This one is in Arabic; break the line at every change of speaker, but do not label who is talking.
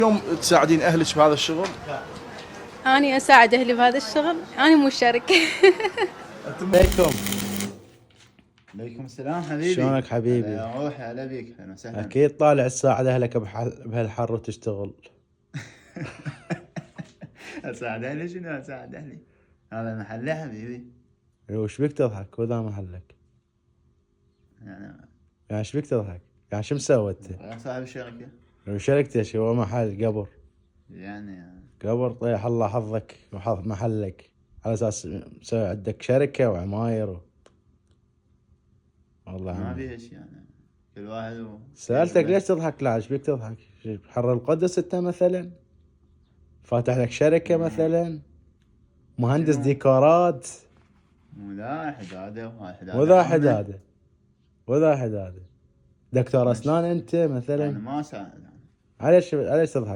اليوم تساعدين أهلك بهذا الشغل؟
أني أساعد أهلي بهذا الشغل، أنا مو شركة.
عليكم.
عليكم السلام حبيبي.
شلونك حبيبي؟
هلا يا روحي، هلا بيك، اهلا وسهلا.
اكيد طالع تساعد اهلك بهالحر وتشتغل.
اساعد اهلي؟ شنو اساعد اهلي؟ هذا محلي حبيبي.
وش بيك تضحك وذا محلك؟ يعني ايش بيك تضحك؟ يعني شو مسوي انت؟
يا صاحب الشركة.
شركتك هو محل قبر.
يعني
قبر طيح الله حظك وحظ محلك على اساس مسوي عندك شركة وعماير والله
ما
عمي.
فيش يعني كل واحد
سألتك ليش تضحك؟ لا ايش بيك تضحك؟ حر القدس انت مثلا؟ فاتح لك شركة مثلا؟ مهندس
شنو؟
ديكورات؟
مو ذا حدادة
وذا حدادة وذا حدادة. دكتور
ماشي.
اسنان انت
انا
مثلا؟
ما اساعد.
عليش تضحك؟